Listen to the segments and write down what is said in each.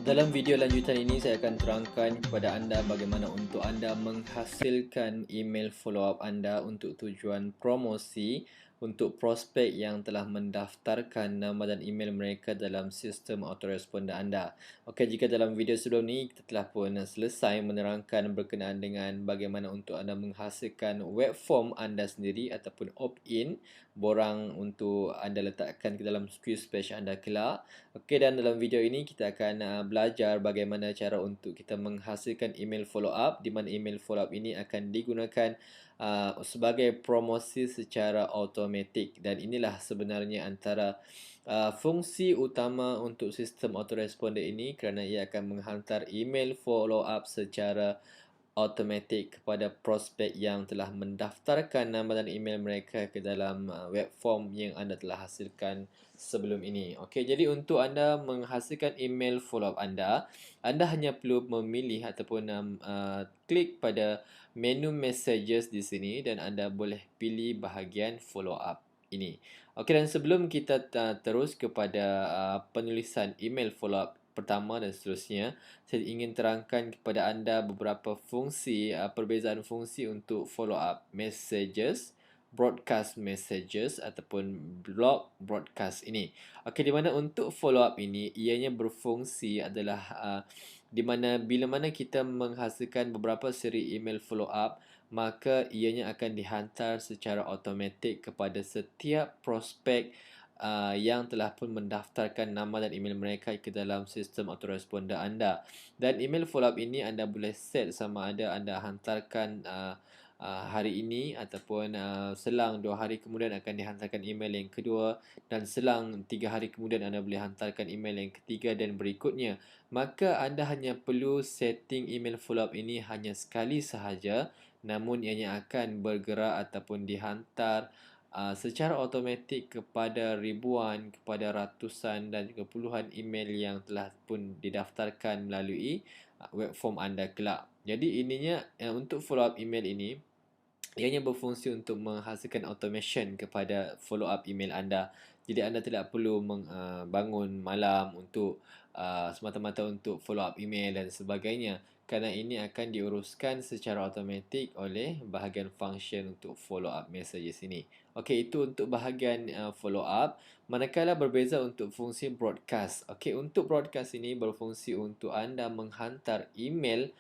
Dalam video lanjutan ini saya akan terangkan kepada anda bagaimana untuk anda menghasilkan email follow up anda untuk tujuan promosi untuk prospek yang telah mendaftarkan nama dan email mereka dalam sistem autoresponder anda. Okey, jika dalam video sebelum ni kita telah pun selesai menerangkan berkenaan dengan bagaimana untuk anda menghasilkan web form anda sendiri ataupun opt-in borang untuk anda letakkan ke dalam quiz page anda kelak. Okey, dan dalam video ini kita akan belajar bagaimana cara untuk kita menghasilkan email follow up, di mana email follow up ini akan digunakan sebagai promosi secara automatik, dan inilah sebenarnya antara fungsi utama untuk sistem autoresponder ini, kerana ia akan menghantar email follow up secara automatik kepada prospek yang telah mendaftarkan nama dan email mereka ke dalam web form yang anda telah hasilkan sebelum ini. Okey, jadi untuk anda menghasilkan email follow up anda hanya perlu memilih ataupun klik pada menu messages di sini dan anda boleh pilih bahagian follow up ini. Okey, dan sebelum kita terus kepada penulisan email follow up pertama dan seterusnya, saya ingin terangkan kepada anda beberapa fungsi, perbezaan fungsi untuk follow up messages, broadcast messages ataupun blog broadcast ini. Okey, di mana untuk follow up ini ianya berfungsi adalah di mana bila mana kita menghasilkan beberapa siri email follow up, maka ianya akan dihantar secara automatik kepada setiap prospek yang telah pun mendaftarkan nama dan email mereka ke dalam sistem autoresponder anda. Dan email follow up ini anda boleh set sama ada anda hantarkan hari ini ataupun selang 2 hari kemudian akan dihantarkan email yang kedua, dan selang 3 hari kemudian anda boleh hantarkan email yang ketiga dan berikutnya. Maka anda hanya perlu setting email follow up ini hanya sekali sahaja, namun ianya akan bergerak ataupun dihantar secara automatik kepada ribuan, kepada ratusan dan juga puluhan email yang telah pun didaftarkan melalui web form anda kelak. Jadi ininya untuk follow up email ini, ianya berfungsi untuk menghasilkan automation kepada follow up email anda. Jadi anda tidak perlu bangun malam untuk semata-mata untuk follow up email dan sebagainya, kerana ini akan diuruskan secara automatik oleh bahagian function untuk follow up messages ini. Okey, itu untuk bahagian follow up. Manakala berbeza untuk fungsi broadcast. Okey, untuk broadcast ini berfungsi untuk anda menghantar email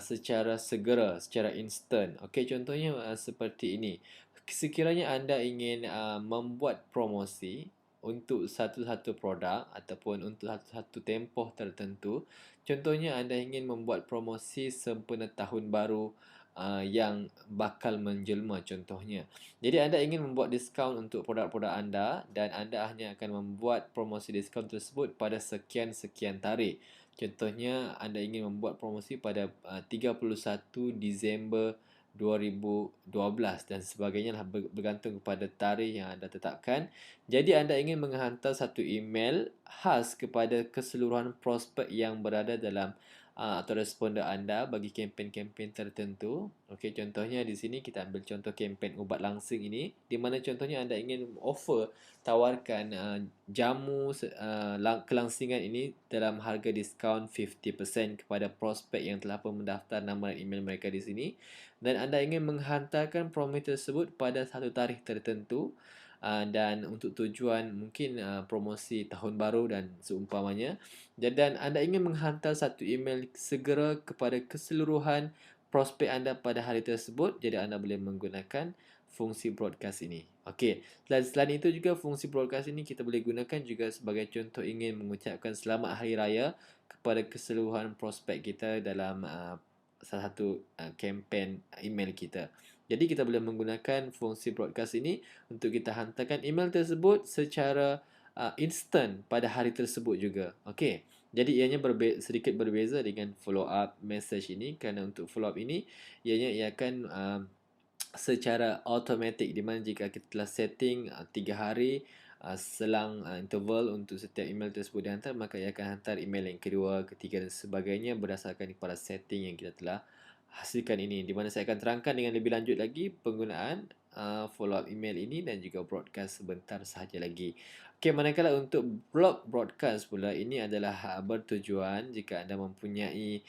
secara segera, secara instant. Okey, contohnya seperti ini. Sekiranya anda ingin membuat promosi untuk satu-satu produk ataupun untuk satu-satu tempoh tertentu. Contohnya anda ingin membuat promosi sempena tahun baru yang bakal menjelma contohnya. Jadi anda ingin membuat diskaun untuk produk-produk anda dan anda hanya akan membuat promosi diskaun tersebut pada sekian-sekian tarikh. Contohnya anda ingin membuat promosi pada 31 Disember 2012 dan sebagainya lah, bergantung kepada tarikh yang anda tetapkan. Jadi anda ingin menghantar satu email khas kepada keseluruhan prospek yang berada dalam autoresponder anda bagi kempen-kempen tertentu. Okey, contohnya di sini kita ambil contoh kempen ubat langsing ini, di mana contohnya anda ingin offer, tawarkan jamu kelangsingan ini dalam harga diskaun 50% kepada prospek yang telah pun mendaftar nama dan email mereka di sini, dan anda ingin menghantarkan promosi tersebut pada satu tarikh tertentu dan untuk tujuan mungkin promosi tahun baru dan seumpamanya. Dan anda ingin menghantar satu email segera kepada keseluruhan prospek anda pada hari tersebut, jadi anda boleh menggunakan fungsi broadcast ini. Okey, dan selain itu juga fungsi broadcast ini kita boleh gunakan juga sebagai contoh ingin mengucapkan selamat hari raya kepada keseluruhan prospek kita dalam salah satu kempen email kita. Jadi kita boleh menggunakan fungsi broadcast ini untuk kita hantarkan email tersebut secara instant pada hari tersebut juga. Okey. Jadi ianya sedikit berbeza dengan follow up message ini, kerana untuk follow up ini ia akan secara automatik, di mana jika kita telah setting 3 hari selang interval untuk setiap email tersebut dihantar, maka ia akan hantar email yang kedua, ketiga dan sebagainya berdasarkan kepada setting yang kita telah hasilkan ini, di mana saya akan terangkan dengan lebih lanjut lagi penggunaan follow up email ini dan juga broadcast sebentar sahaja lagi. Okey, manakala untuk blog broadcast pula, ini adalah bertujuan jika anda mempunyai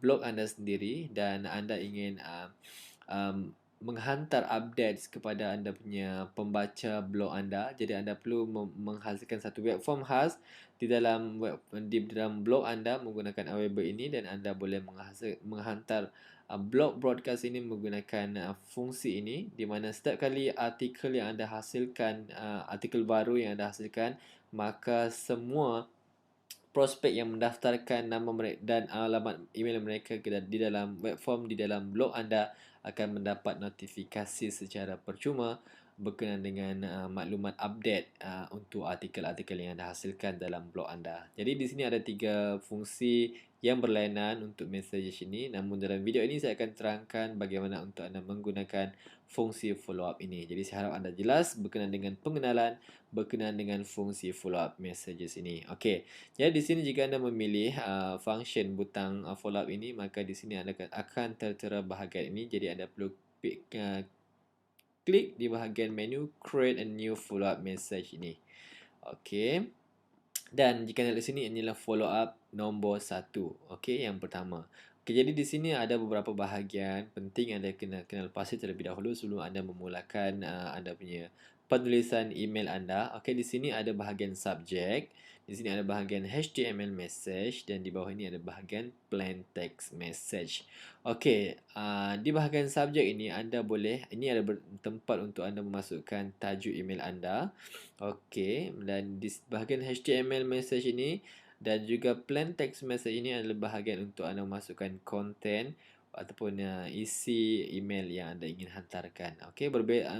blog anda sendiri dan anda ingin menghantar updates kepada anda punya pembaca blog anda. Jadi anda perlu menghasilkan satu web form khas di dalam blog anda menggunakan Aweber ini, dan anda boleh menghantar blog broadcast ini menggunakan fungsi ini, di mana setiap kali artikel yang anda hasilkan, artikel baru yang anda hasilkan, maka semua prospek yang mendaftarkan nama mereka dan alamat email mereka di dalam web form di dalam blog anda akan mendapat notifikasi secara percuma berkenaan dengan maklumat update untuk artikel-artikel yang anda hasilkan dalam blog anda. Jadi di sini ada 3 fungsi yang berlainan untuk messages ini. Namun dalam video ini saya akan terangkan bagaimana untuk anda menggunakan fungsi follow up ini. Jadi saya harap anda jelas berkenaan dengan pengenalan berkenaan dengan fungsi follow up messages ini. Okey. Jadi di sini jika anda memilih function butang follow up ini, maka di sini anda akan tertera bahagian ini. Jadi anda perlu klik di bahagian menu create a new follow up message ini. Okey. Dan jika anda lihat sini, inilah follow up nombor 1. Okey, yang pertama. Okey, jadi di sini ada beberapa bahagian penting anda kena kenal pasti terlebih dahulu sebelum anda memulakan anda punya penulisan email anda. Okey, di sini ada bahagian subject. Di sini ada bahagian HTML message dan di bawah ini ada bahagian plain text message. Okey, di bahagian subject ini anda boleh, ini ada tempat untuk anda memasukkan tajuk email anda. Okey, dan di bahagian HTML message ini dan juga plain text message ini adalah bahagian untuk anda memasukkan konten ataupun isi email yang anda ingin hantarkan. Okey,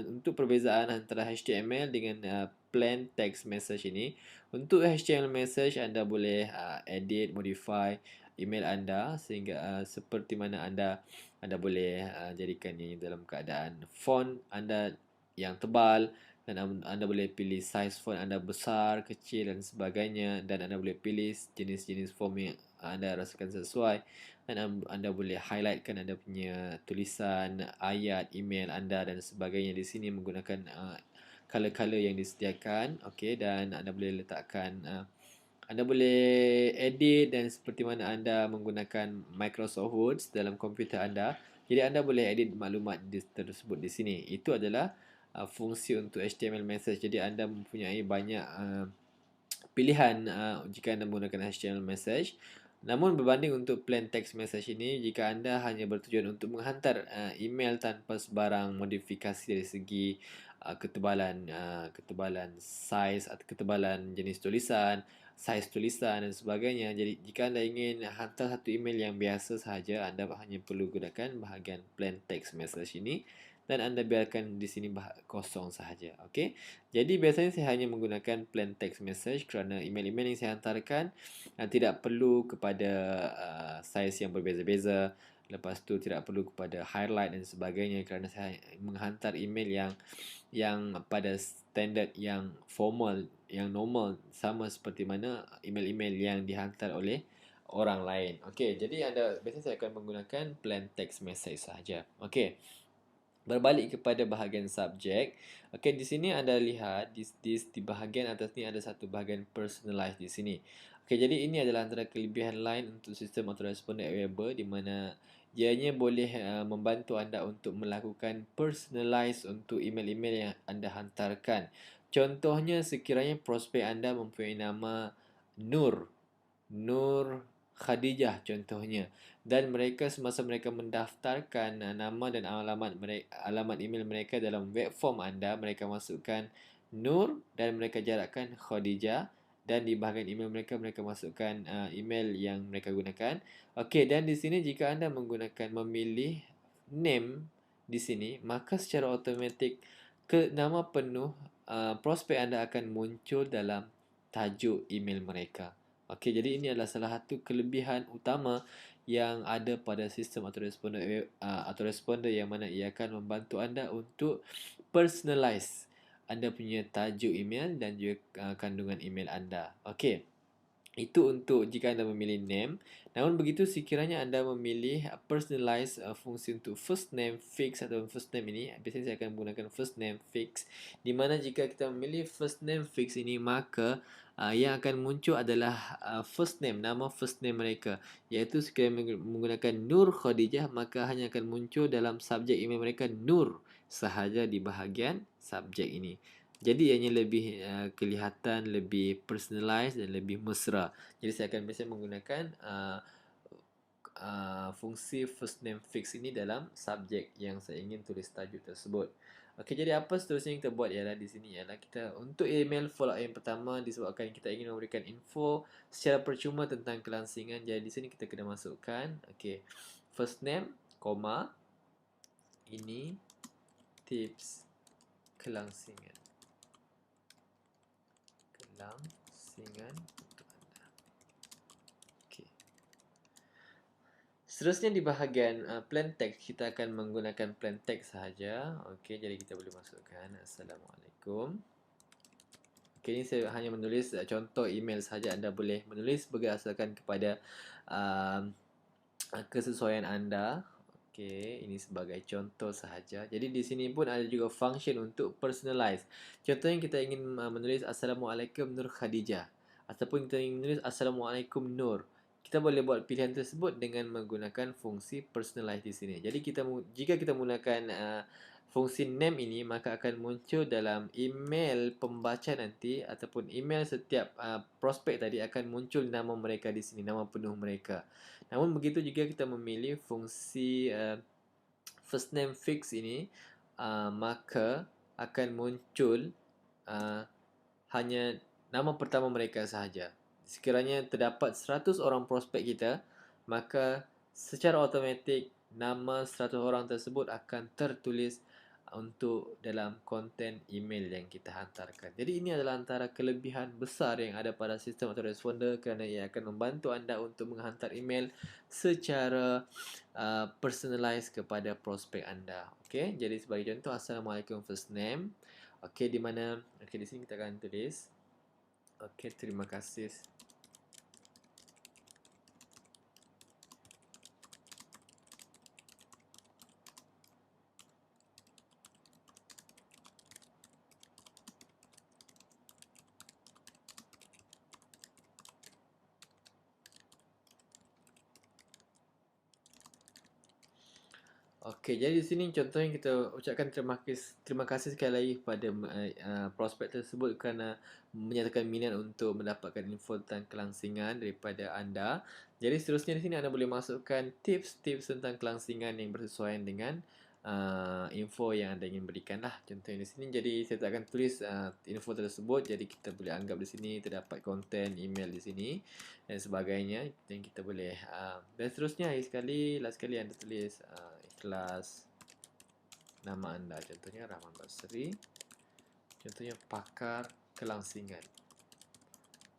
untuk perbezaan antara HTML dengan plain text message ini, untuk HTML message anda boleh edit, modify email anda sehingga seperti mana anda boleh jadikannya dalam keadaan font anda yang tebal, dan anda boleh pilih size font anda besar, kecil dan sebagainya, dan anda boleh pilih jenis-jenis form yang anda rasakan sesuai, dan anda boleh highlightkan anda punya tulisan, ayat, email anda dan sebagainya di sini menggunakan color-color yang disediakan. Okey, dan anda boleh letakkan anda boleh edit dan seperti mana anda menggunakan Microsoft Word dalam komputer anda. Jadi anda boleh edit maklumat tersebut di sini. Itu adalah fungsi untuk HTML message. Jadi anda mempunyai banyak pilihan jika anda menggunakan HTML message. Namun berbanding untuk plain text message ini, jika anda hanya bertujuan untuk menghantar email tanpa sebarang modifikasi dari segi ketebalan size atau ketebalan jenis tulisan, size tulisan dan sebagainya. Jadi jika anda ingin hantar satu email yang biasa sahaja, anda hanya perlu gunakan bahagian plain text message ini dan anda biarkan di sini kosong sahaja. Okey. Jadi biasanya saya hanya menggunakan plain text message kerana email-email yang saya hantarkan tidak perlu kepada size yang berbeza-beza. Lepas tu tidak perlu kepada highlight dan sebagainya kerana saya menghantar email yang pada standard yang formal, yang normal, sama seperti mana email-email yang dihantar oleh orang lain. Okey, jadi biasanya saya akan menggunakan plain text message sahaja. Okey. Berbalik kepada bahagian subjek. Okey, di sini anda lihat di bahagian atas ni ada satu bahagian personalize di sini. Okey, jadi ini adalah antara kelebihan lain untuk sistem autoresponder Aweber di mana ianya boleh membantu anda untuk melakukan personalize untuk email-email yang anda hantarkan. Contohnya sekiranya prospek anda mempunyai nama Nur Khadijah contohnya, dan mereka semasa mereka mendaftarkan nama dan alamat email mereka dalam web form anda, mereka masukkan Nur dan mereka jarakkan Khadijah, dan di bahagian email mereka masukkan email yang mereka gunakan. Okey, dan di sini jika anda memilih name di sini, maka secara automatik nama penuh prospek anda akan muncul dalam tajuk email mereka. Okey, jadi ini adalah salah satu kelebihan utama yang ada pada sistem autoresponder yang mana ia akan membantu anda untuk personalize anda punya tajuk email dan juga kandungan email anda. Okey. Itu untuk jika anda memilih name. Namun begitu sekiranya anda memilih personalize fungsi untuk first name fix atau first name ini, biasanya saya akan menggunakan first name fix, di mana jika kita memilih first name fix ini, maka yang akan muncul adalah first name, nama first name mereka, iaitu sekiranya menggunakan Nur Khadijah, maka hanya akan muncul dalam subjek email mereka Nur sahaja di bahagian subjek ini. Jadi ianya lebih kelihatan lebih personalized dan lebih mesra. Jadi saya akan biasanya menggunakan fungsi first name fix ini dalam subjek yang saya ingin tulis tajuk tersebut. Okey, jadi apa seterusnya yang kita buat ialah di sini ialah kita untuk email follow up yang pertama, disebabkan kita ingin memberikan info secara percuma tentang kelangsingan. Jadi di sini kita kena masukkan okey, first name, koma, ini tips kelangsingan. Kelangsingan untuk anda. Okey. Seterusnya di bahagian plain text, kita akan menggunakan plain text sahaja. Okey, jadi kita boleh masukkan Assalamualaikum. Okey, ini saya hanya menulis contoh email sahaja. Anda boleh menulis berdasarkan kepada kesesuaian anda. Okey, ini sebagai contoh sahaja. Jadi di sini pun ada juga function untuk personalize. Contohnya kita ingin menulis Assalamualaikum Nur Khadijah, ataupun kita ingin menulis Assalamualaikum Nur. Kita boleh buat pilihan tersebut dengan menggunakan fungsi personalize di sini. Jadi jika kita menggunakan fungsi name ini, maka akan muncul dalam email pembaca nanti ataupun email setiap prospek tadi akan muncul nama mereka di sini, nama penuh mereka. Namun begitu juga kita memilih fungsi first name fix ini, maka akan muncul hanya nama pertama mereka sahaja. Sekiranya terdapat 100 orang prospek kita, maka secara automatik nama 100 orang tersebut akan tertulis untuk dalam konten email yang kita hantarkan. Jadi ini adalah antara kelebihan besar yang ada pada sistem autoresponder, kerana ia akan membantu anda untuk menghantar email secara personalized kepada prospek anda. Okey, jadi sebagai contoh, Assalamualaikum first name. Okey, di mana okey, di sini kita akan tulis okey, terima kasih. Okey, jadi di sini contohnya kita ucapkan terima kasih sekali lagi kepada prospek tersebut kerana menyatakan minat untuk mendapatkan info tentang kelangsingan daripada anda. Jadi seterusnya di sini anda boleh masukkan tips-tips tentang kelangsingan yang bersesuaian dengan info yang anda ingin berikan lah. Contohnya di sini, jadi saya tak akan tulis info tersebut. Jadi kita boleh anggap di sini terdapat konten email di sini dan sebagainya yang kita boleh dan seterusnya last sekali anda tulis ikhlas nama anda, contohnya Rahman Basri, contohnya pakar kelangsingan.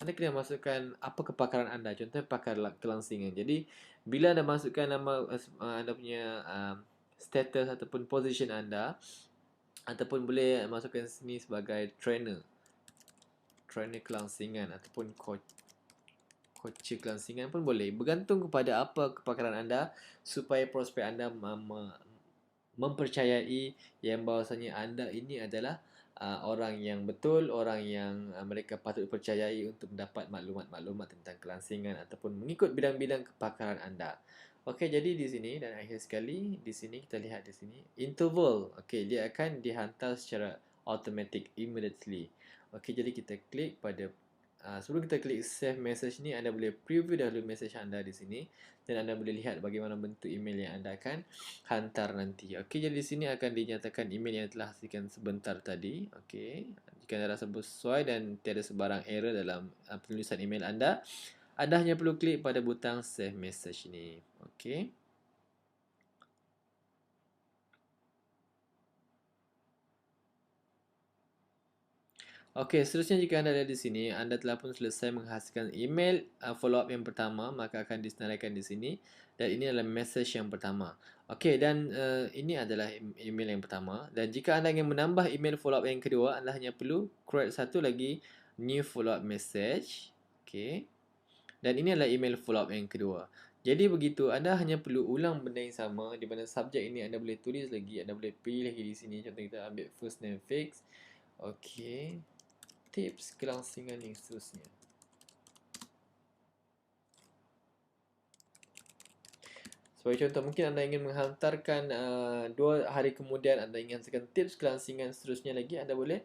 Anda kena masukkan apa kepakaran anda, contohnya pakar kelangsingan. Jadi bila anda masukkan nama anda punya status ataupun position anda, ataupun boleh masukkan sini sebagai trainer kelangsingan ataupun coach kelangsingan pun boleh, bergantung kepada apa kepakaran anda, supaya prospek anda mempercayai yang bahawasanya anda ini adalah orang yang betul, orang yang mereka patut percayai untuk mendapat maklumat-maklumat tentang kelangsingan ataupun mengikut bidang-bidang kepakaran anda. Okey, jadi di sini dan akhir sekali di sini kita lihat di sini interval. Okey, dia akan dihantar secara automatic immediately. Okey, jadi kita klik pada sebelum kita klik save message ni, anda boleh preview dahulu message anda di sini dan anda boleh lihat bagaimana bentuk email yang anda akan hantar nanti. Okey, jadi di sini akan dinyatakan email yang telah hasilkan sebentar tadi. Okey, jika anda rasa sesuai dan tiada sebarang error dalam penulisan email anda hanya perlu klik pada butang save message ni. Okey. Okey, seterusnya jika anda lihat di sini, anda telah pun selesai menghasilkan email follow up yang pertama, maka akan disenaraikan di sini dan ini adalah message yang pertama. Okey, dan ini adalah email yang pertama, dan jika anda ingin menambah email follow up yang kedua, anda hanya perlu create satu lagi new follow up message. Okey. Dan ini adalah email follow up yang kedua. Jadi begitu, anda hanya perlu ulang benda yang sama, di mana subjek ini anda boleh tulis lagi, anda boleh pilih lagi di sini. Contoh kita ambil first name fix. Okey, tips kelangsingan yang seterusnya. Sebagai contoh, mungkin anda ingin menghantarkan 2 hari kemudian, anda ingin hantarkan tips kelangsingan seterusnya lagi, anda boleh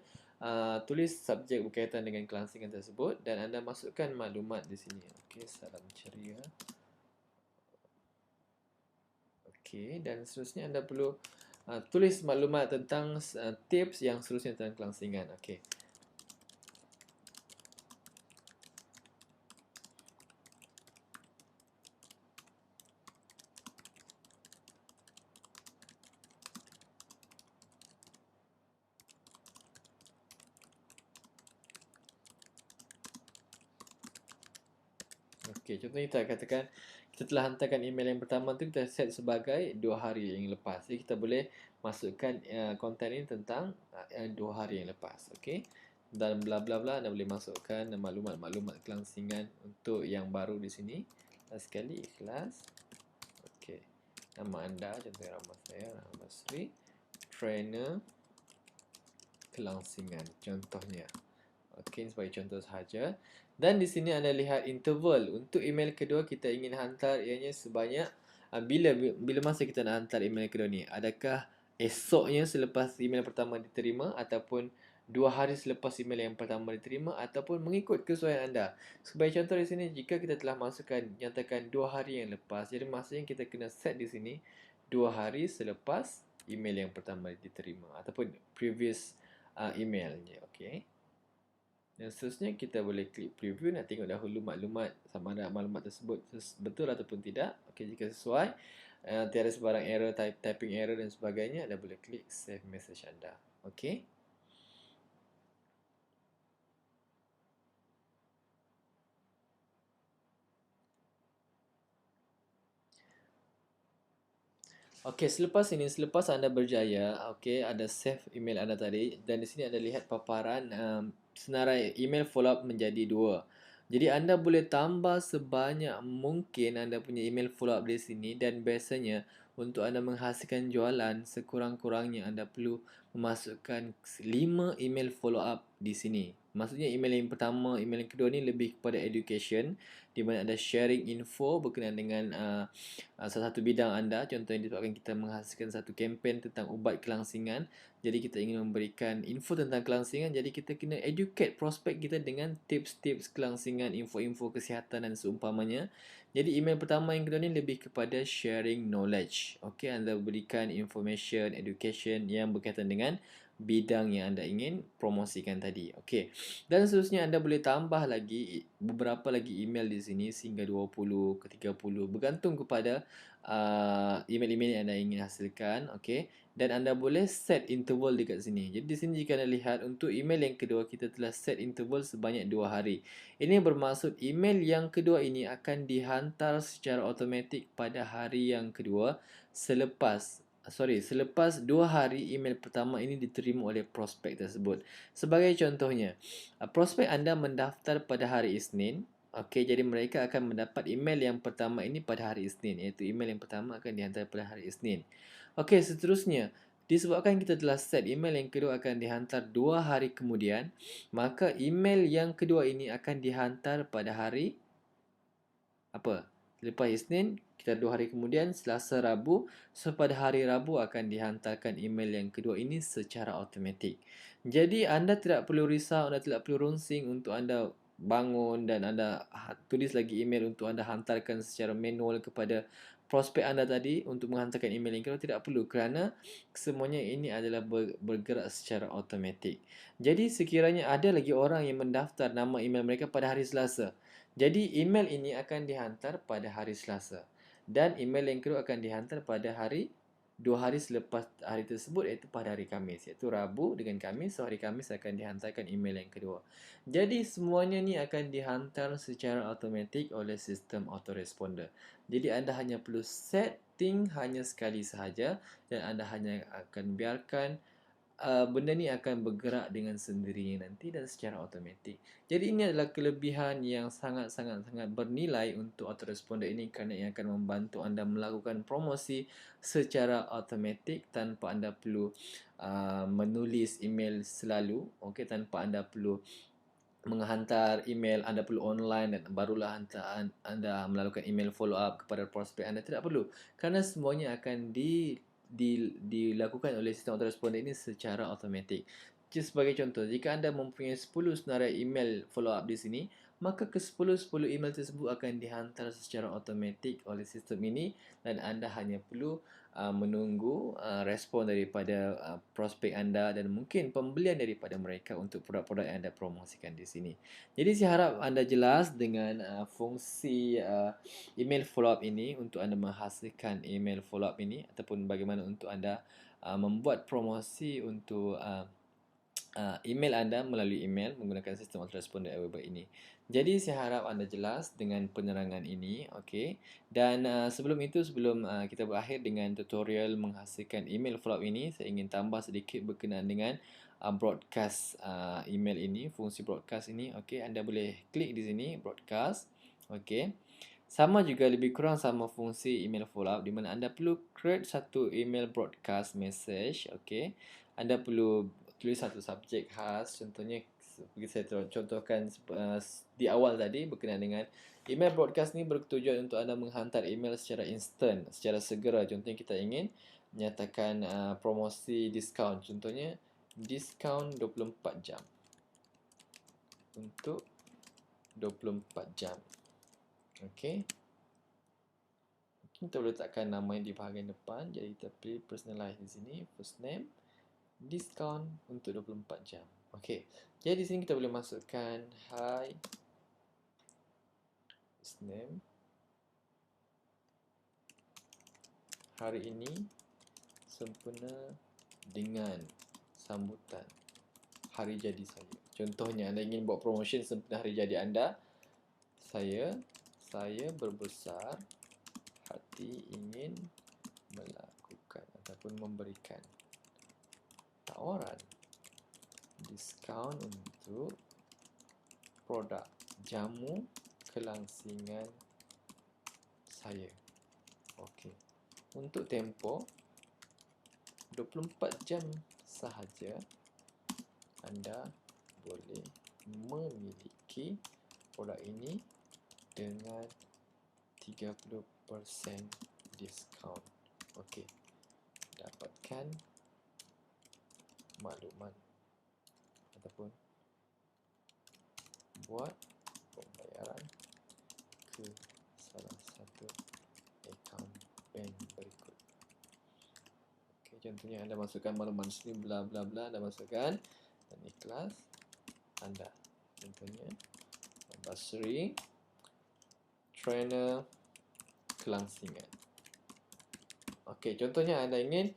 tulis subjek berkaitan dengan kelangsingan tersebut dan anda masukkan maklumat di sini. Okey, salam ceria. Okey, dan seterusnya anda perlu tulis maklumat tentang tips yang seterusnya tentang kelangsingan. Okey. Okey, contohnya kita katakan kita telah hantarkan email yang pertama tu kita set sebagai 2 hari yang lepas. Jadi kita boleh masukkan konten ini tentang 2 hari yang lepas. Okey. Dan bla bla bla, anda boleh masukkan maklumat-maklumat kelangsingan untuk yang baru di sini. Last sekali ikhlas. Okey. Nama anda contohnya nama saya Rahmat Basri, trainer kelangsingan contohnya. Okey, sebagai contoh sahaja. Dan di sini anda lihat interval. Untuk email kedua kita ingin hantar ianya sebanyak bila masa kita nak hantar email kedua ni? Adakah esoknya selepas email pertama diterima, ataupun 2 hari selepas email yang pertama diterima, ataupun mengikut kesesuaian anda. Sebagai contoh di sini, jika kita telah masukkan nyatakan 2 hari yang lepas, jadi maksudnya kita kena set di sini 2 hari selepas email yang pertama diterima ataupun previous emailnya. Okey. Dan seterusnya kita boleh klik preview, nak tengok dahulu maklumat sama ada maklumat tersebut betul ataupun tidak. Okey, jika sesuai, tiada sebarang error, typing error dan sebagainya, anda boleh klik save message anda. Okey. Okey, selepas anda berjaya, okey, ada save email anda tadi, dan di sini anda lihat paparan senarai email follow up menjadi 2. Jadi anda boleh tambah sebanyak mungkin anda punya email follow up di sini, dan biasanya untuk anda menghasilkan jualan sekurang-kurangnya anda perlu memasukkan 5 email follow up di sini. Maksudnya email yang pertama, email yang kedua ni lebih kepada education, di mana ada sharing info berkenaan dengan salah satu bidang anda. Contohnya disebabkan kita menghasilkan satu kempen tentang ubat kelangsingan, jadi kita ingin memberikan info tentang kelangsingan, jadi kita kena educate prospek kita dengan tips-tips kelangsingan, info-info kesihatan dan seumpamanya. Jadi email pertama yang kedua ni lebih kepada sharing knowledge. Okey, anda berikan information, education yang berkaitan dengan bidang yang anda ingin promosikan tadi. Okey. Dan seterusnya anda boleh tambah lagi beberapa lagi email di sini sehingga 20 ke 30, bergantung kepada email-email yang anda ingin hasilkan. Okey. Dan anda boleh set interval dekat sini. Jadi di sini jika anda lihat untuk email yang kedua kita telah set interval sebanyak 2 hari. Ini bermaksud email yang kedua ini akan dihantar secara automatik pada hari yang kedua selepas 2 hari email pertama ini diterima oleh prospek tersebut. Sebagai contohnya, prospek anda mendaftar pada hari Isnin. Okey, jadi mereka akan mendapat email yang pertama ini pada hari Isnin, iaitu email yang pertama akan dihantar pada hari Isnin. Okey, seterusnya, disebabkan kita telah set email yang kedua akan dihantar 2 hari kemudian, maka email yang kedua ini akan dihantar pada hari apa? Lepas Isnin, kita 2 hari kemudian, Selasa, Rabu. So, pada hari Rabu akan dihantarkan email yang kedua ini secara automatik. Jadi, anda tidak perlu risau, anda tidak perlu runsing untuk anda bangun dan anda tulis lagi email untuk anda hantarkan secara manual kepada prospek anda tadi untuk menghantarkan email yang kedua. Tidak perlu, kerana semuanya ini adalah bergerak secara automatik. Jadi, sekiranya ada lagi orang yang mendaftar nama email mereka pada hari Selasa, jadi email ini akan dihantar pada hari Selasa, dan email yang kedua akan dihantar pada hari 2 hari selepas hari tersebut, iaitu pada hari Khamis, iaitu Rabu dengan Khamis. So hari Khamis akan dihantarkan email yang kedua. Jadi semuanya ni akan dihantar secara automatik oleh sistem autoresponder. Jadi anda hanya perlu setting hanya sekali sahaja, dan anda hanya akan biarkan benda ni akan bergerak dengan sendirinya nanti dan secara automatik. Jadi ini adalah kelebihan yang sangat-sangat bernilai untuk autoresponder ini kerana ia akan membantu anda melakukan promosi secara automatik tanpa anda perlu menulis email selalu, okey, tanpa anda perlu menghantar email, anda perlu online dan barulah anda melakukan email follow up kepada prospek anda. Tidak perlu, kerana semuanya akan dilakukan oleh sistem autoresponder ini secara automatik. Just sebagai contoh, jika anda mempunyai 10 senarai email follow up di sini, maka ke-10 email tersebut akan dihantar secara automatik oleh sistem ini dan anda hanya perlu menunggu respon daripada prospek anda dan mungkin pembelian daripada mereka untuk produk-produk yang anda promosikan di sini. Jadi saya harap anda jelas dengan fungsi email follow up ini untuk anda menghasilkan email follow up ini ataupun bagaimana untuk anda membuat promosi untuk email anda melalui email menggunakan sistem autoresponder Aweber ini. Jadi saya harap anda jelas dengan penerangan ini, okey. Dan sebelum kita berakhir dengan tutorial menghasilkan email follow up ini, saya ingin tambah sedikit berkenaan dengan broadcast email ini, fungsi broadcast ini. Okey, anda boleh klik di sini broadcast. Okey. Sama juga lebih kurang sama fungsi email follow up di mana anda perlu create satu email broadcast message, okey. Anda perlu tulis satu subjek khas, contohnya seperti saya contohkan di awal tadi berkenaan dengan email broadcast ni bertujuan untuk anda menghantar email secara instant, secara segera. Contohnya kita ingin menyatakan promosi diskaun, contohnya diskaun 24 jam untuk 24 jam. Okey. Kita boleh letakkan nama di bahagian depan, jadi kita pilih personalize di sini, first name, diskaun untuk 24 jam. Okey. Jadi di sini kita boleh masukkan hi, first name, hari ini sempena dengan sambutan hari jadi saya. Contohnya anda ingin buat promotion sempena hari jadi anda. Saya berbesar hati ingin melakukan ataupun memberikan tawaran diskaun untuk produk jamu kelangsingan saya. Okey. Untuk tempoh 24 jam sahaja anda boleh memiliki produk ini dengan 30% diskaun. Okey. Dapatkan maklumat ataupun buat pembayaran ke salah satu akaun bank berikut. Okey, contohnya anda masukkan maklumat sini bla bla bla, anda masukkan dan ikhlas anda. Contohnya Basri trainer kelangsingan. Okey, contohnya anda ingin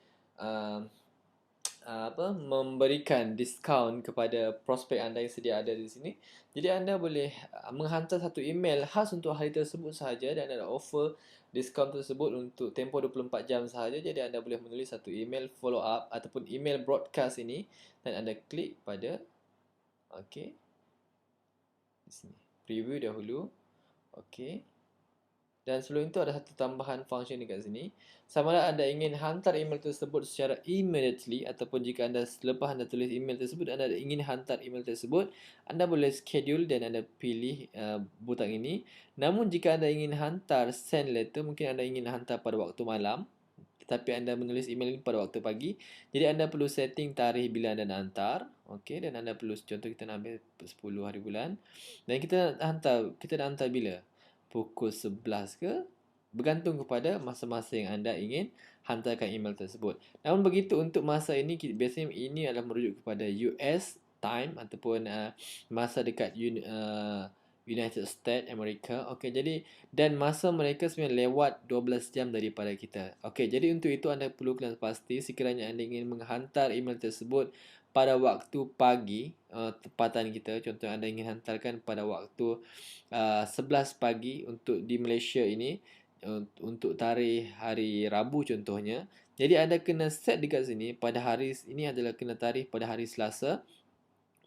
memberikan diskaun kepada prospek anda yang sedia ada di sini. Jadi anda boleh menghantar satu email khas untuk hari tersebut sahaja dan anda offer diskaun tersebut untuk tempoh 24 jam sahaja. Jadi anda boleh menulis satu email follow up ataupun email broadcast ini dan anda klik pada okey. Di sini preview dahulu. Okey. Dan sebelum itu ada satu tambahan function dekat sini. Sama ada anda ingin hantar email tersebut secara immediately ataupun jika anda selepas anda tulis email tersebut anda ingin hantar email tersebut, anda boleh schedule dan anda pilih butang ini. Namun jika anda ingin hantar send letter, mungkin anda ingin hantar pada waktu malam tetapi anda menulis email ini pada waktu pagi. Jadi anda perlu setting tarikh bila anda nak hantar. Okey, dan anda perlu contoh kita nak ambil 10 hari bulan dan kita nak hantar bila? Pukul 11 ke, bergantung kepada masa-masa yang anda ingin hantarkan email tersebut. Namun begitu untuk masa ini, biasanya ini adalah merujuk kepada US time ataupun masa dekat United States Amerika. Okey, jadi dan masa mereka sebenarnya lewat 12 jam daripada kita. Okey, jadi untuk itu anda perlu kelas pasti sekiranya anda ingin menghantar email tersebut pada waktu pagi tempatan kita, contoh anda ingin hantarkan pada waktu 11 pagi untuk di Malaysia ini untuk tarikh hari Rabu contohnya. Jadi anda kena set dekat sini pada hari ini adalah kena tarikh pada hari Selasa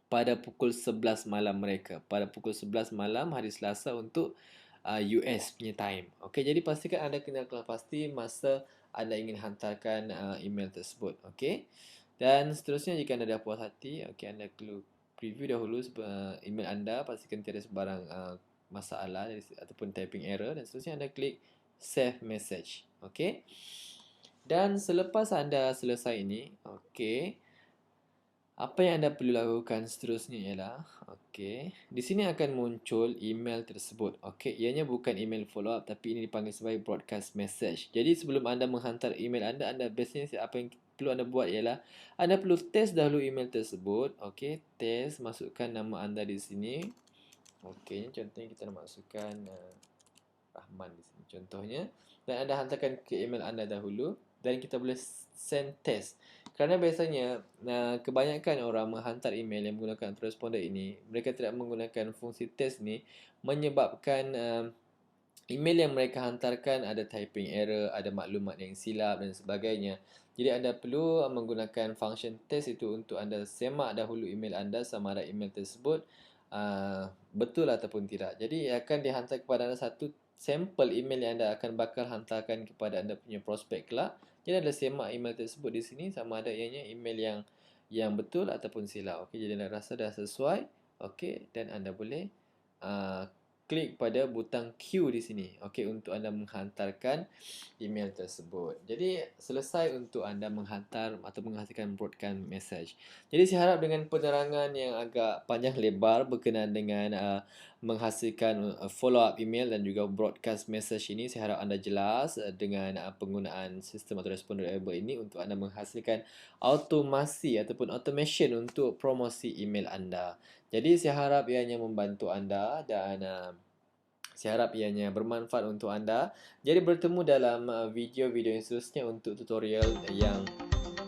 pada pukul 11 malam mereka. Pada pukul 11 malam hari Selasa untuk US punya time. Okey, jadi pastikan anda kena pasti masa anda ingin hantarkan email tersebut. Okey. Dan seterusnya jika anda dah puas hati, okey, anda perlu preview dahulu email anda, pastikan tiada sebarang masalah ataupun typing error, dan seterusnya anda klik save message. Okey. Dan selepas anda selesai ini, okey, apa yang anda perlu lakukan seterusnya ialah, okey, di sini akan muncul email tersebut. Okey, ianya bukan email follow up tapi ini dipanggil sebagai broadcast message. Jadi sebelum anda menghantar email anda biasanya apa yang perlu anda buat ialah anda perlu test dahulu email tersebut. Okey, test, masukkan nama anda di sini. Okey, contohnya kita nak masukkan Rahman di sini contohnya, dan anda hantarkan ke email anda dahulu dan kita boleh send test. Kerana biasanya kebanyakan orang menghantar email yang menggunakan autoresponder ini, mereka tidak menggunakan fungsi test ni, menyebabkan email yang mereka hantarkan ada typing error, ada maklumat yang silap dan sebagainya. Jadi anda perlu menggunakan function test itu untuk anda semak dahulu email anda sama ada email tersebut betul ataupun tidak. Jadi akan dihantar kepada anda satu sampel email yang anda akan bakal hantarkan kepada anda punya prospek kelak. Jadi anda semak email tersebut di sini sama ada ianya email yang betul ataupun silap. Okey, jadi anda rasa dah sesuai. Okey, dan anda boleh klik pada butang Q di sini. Okey, untuk anda menghantarkan email tersebut. Jadi selesai untuk anda menghantar atau menghasilkan broadcast message. Jadi saya harap dengan penerangan yang agak panjang lebar berkenaan dengan menghasilkan follow up email dan juga broadcast message ini, saya harap anda jelas dengan penggunaan sistem autoresponder reliable ini untuk anda menghasilkan automasi ataupun automation untuk promosi email anda. Jadi saya harap ianya membantu anda dan saya harap ianya bermanfaat untuk anda. Jadi bertemu dalam video-video yang seterusnya untuk tutorial yang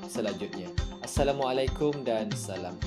selanjutnya. Assalamualaikum dan salam.